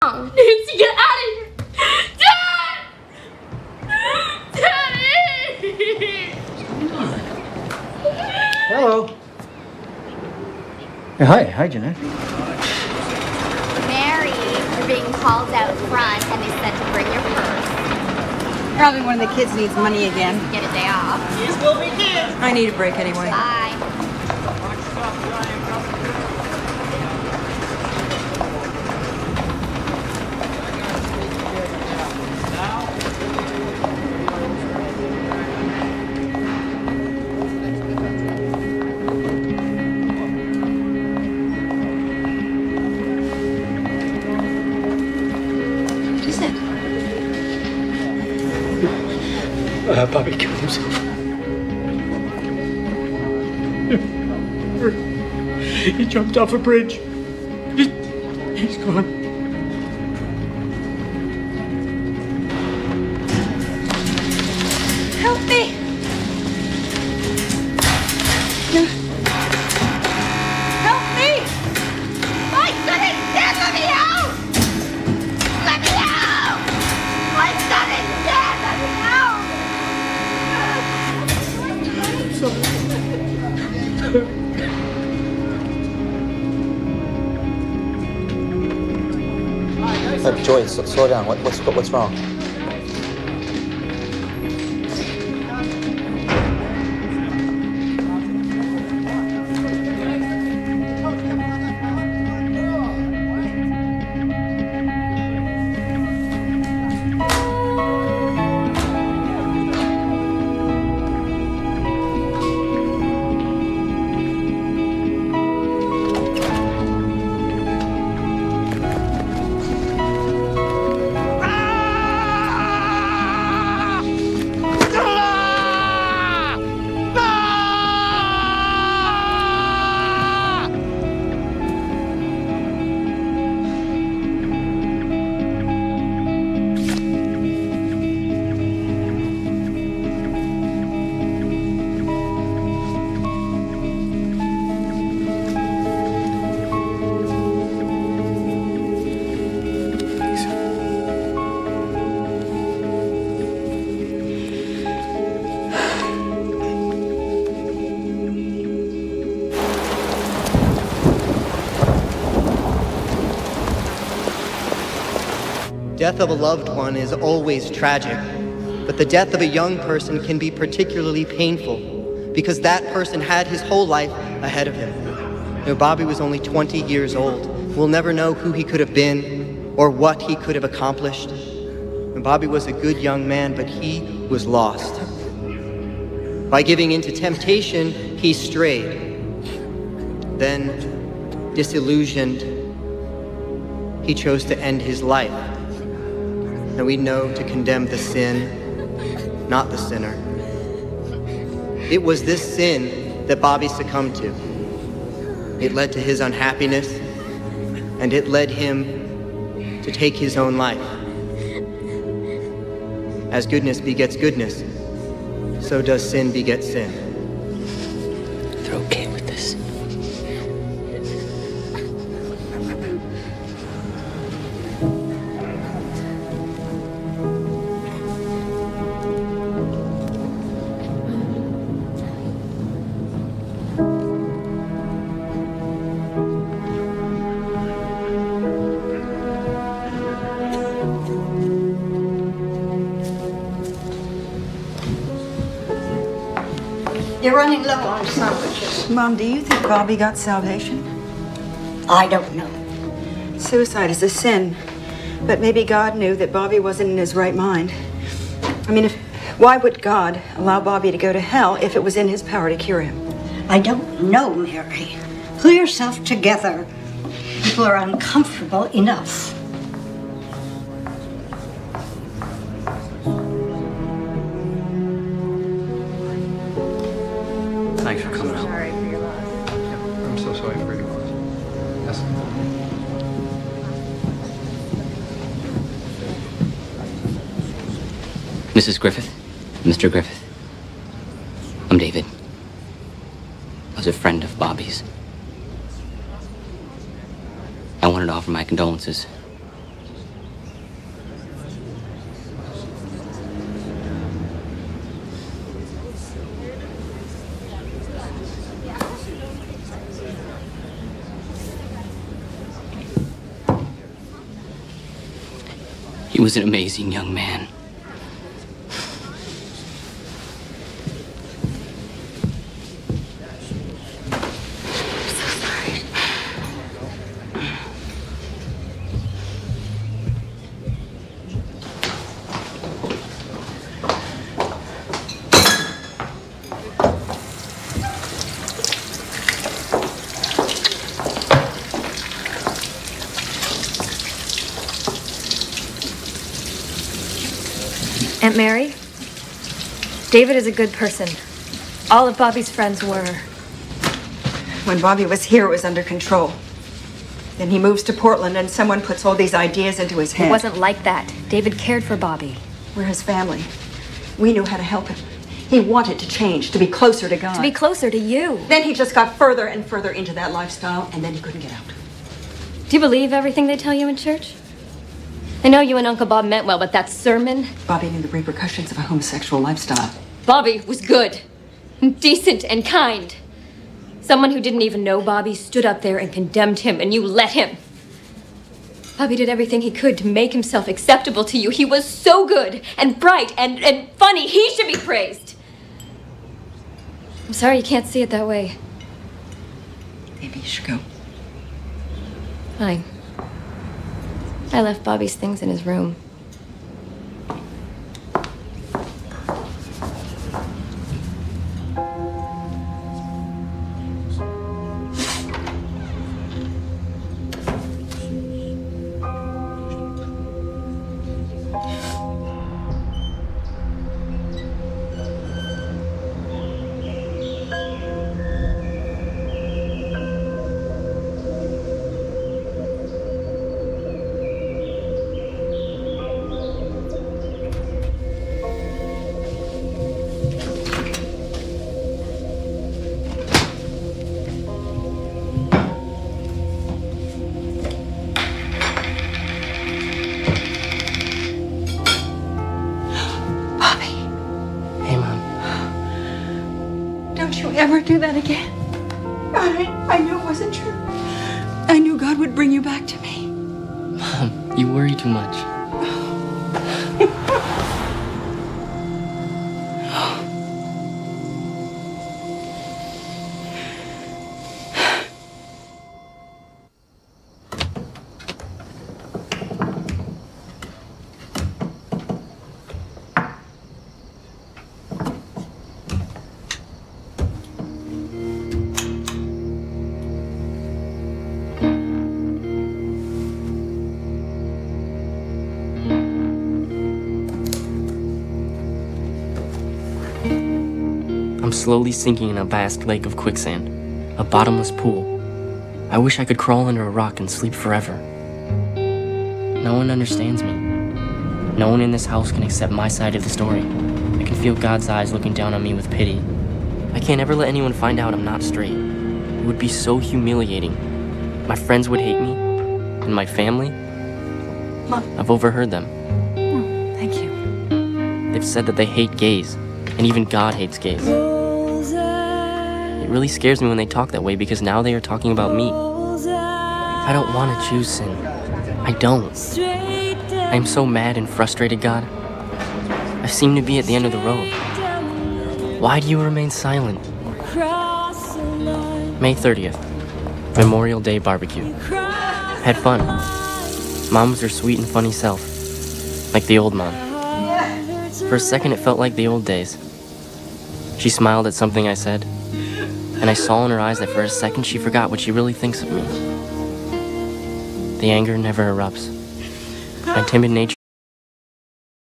Nancy, get out of here! Dad! Daddy! Hello. Hey, hi, Jeanette. Mary, you're being called out front and they said to bring your purse. Probably one of the kids needs money again. Get a day off. These will be kids! I need a break anyway. Bye. Bobby killed himself. He jumped off a bridge. He's gone. Help me! Help me! My son is dead! Let me out! Let me out! My son is dead! Let me out! Joy, slow down. What's wrong? Death of a loved one is always tragic, but the death of a young person can be particularly painful because that person had his whole life ahead of him. You know, Bobby was only 20 years old. We'll never know who he could have been or what he could have accomplished. And Bobby was a good young man, but he was lost. By giving in to temptation, he strayed. Then, disillusioned, he chose to end his life. And we know to condemn the sin, not the sinner. It was this sin that Bobby succumbed to. It led to his unhappiness, and it led him to take his own life. As goodness begets goodness, so does sin beget sin. They're okay with this. You're running low on sandwiches. Mom, do you think Bobby got salvation? I don't know. Suicide is a sin, but maybe God knew that Bobby wasn't in his right mind. I mean, why would God allow Bobby to go to hell if it was in his power to cure him? I don't know, Mary. Pull yourself together. People are uncomfortable enough. Thanks for coming out. Sorry for your loss. I'm so sorry for your loss. Yes. Mrs. Griffith? Mr. Griffith? I'm David. I was a friend of Bobby's. I wanted to offer my condolences was an amazing young man. Aunt Mary, David is a good person. All of Bobby's friends were. When Bobby was here, it was under control. Then he moves to Portland and someone puts all these ideas into his head. It wasn't like that. David cared for Bobby. We're his family. We knew how to help him. He wanted to change, to be closer to God. To be closer to you. Then he just got further and further into that lifestyle, and then he couldn't get out. Do you believe everything they tell you in church? I know you and Uncle Bob meant well, but that sermon... Bobby knew the repercussions of a homosexual lifestyle. Bobby was good, decent, and kind. Someone who didn't even know Bobby stood up there and condemned him, and you let him. Bobby did everything he could to make himself acceptable to you. He was so good and bright and funny. He should be praised. I'm sorry you can't see it that way. Maybe you should go. Fine. I left Bobby's things in his room. Ever do that again? I knew it wasn't true. I knew God would bring you back to me. Mom, you worry too much. Slowly sinking in a vast lake of quicksand, a bottomless pool. I wish I could crawl under a rock and sleep forever. No one understands me. No one in this house can accept my side of the story. I can feel God's eyes looking down on me with pity. I can't ever let anyone find out I'm not straight. It would be so humiliating. My friends would hate me, and my family. Mom. I've overheard them. Oh, thank you. They've said that they hate gays, and even God hates gays. It really scares me when they talk that way because now they are talking about me. I don't want to choose sin. I don't. I am so mad and frustrated, God. I seem to be at the end of the road. Why do you remain silent? May 30th, Memorial Day barbecue. Had fun. Mom was her sweet and funny self, like the old Mom. For a second, it felt like the old days. She smiled at something I said, and I saw in her eyes that for a second she forgot what she really thinks of me. The anger never erupts. My timid nature